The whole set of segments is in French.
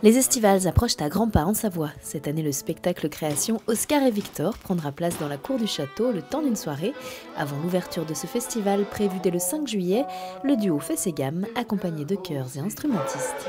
Les estivales approchent à grands pas en Savoie. Cette année, le spectacle création Oscar et Victor prendra place dans la cour du château le temps d'une soirée. Avant l'ouverture de ce festival prévu dès le 5 juillet, le duo fait ses gammes, accompagné de chœurs et instrumentistes.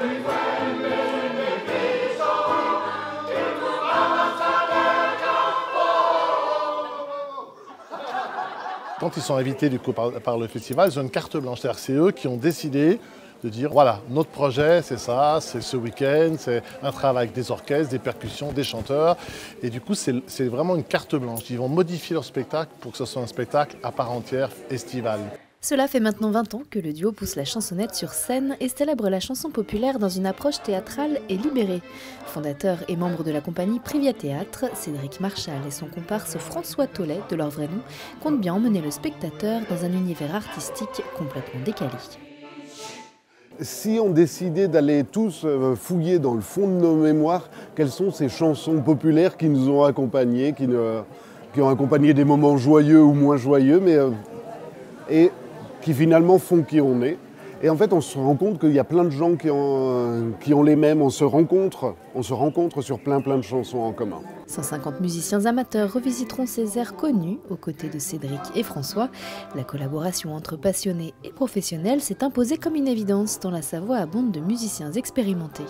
Quand ils sont invités du coup, par le festival, ils ont une carte blanche. C'est-à-dire que c'est eux qui ont décidé de dire voilà, notre projet c'est ça, c'est ce week-end, c'est un travail avec des orchestres, des percussions, des chanteurs. Et du coup, c'est vraiment une carte blanche. Ils vont modifier leur spectacle pour que ce soit un spectacle à part entière, estival. Cela fait maintenant 20 ans que le duo pousse la chansonnette sur scène et célèbre la chanson populaire dans une approche théâtrale et libérée. Fondateur et membre de la compagnie Privia Théâtre, Cédric Marchal et son comparse François Tollet, de leur vrai nom, comptent bien emmener le spectateur dans un univers artistique complètement décalé. Si on décidait d'aller tous fouiller dans le fond de nos mémoires, quelles sont ces chansons populaires qui nous ont accompagnés, qui ont accompagné des moments joyeux ou moins joyeux, et qui finalement font qui on est. Et en fait, on se rend compte qu'il y a plein de gens qui ont les mêmes. On se rencontre sur plein de chansons en commun. 150 musiciens amateurs revisiteront ces airs connus aux côtés de Cédric et François. La collaboration entre passionnés et professionnels s'est imposée comme une évidence dans la Savoie abonde de musiciens expérimentés.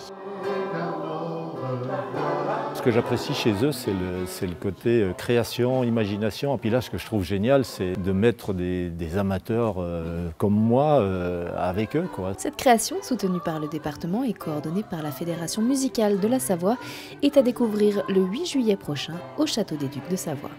Ce que j'apprécie chez eux, c'est le côté création, imagination. Et puis là, ce que je trouve génial, c'est de mettre des amateurs comme moi avec eux, quoi. Cette création, soutenue par le département et coordonnée par la Fédération musicale de la Savoie, est à découvrir le 8 juillet prochain au Château des Ducs de Savoie.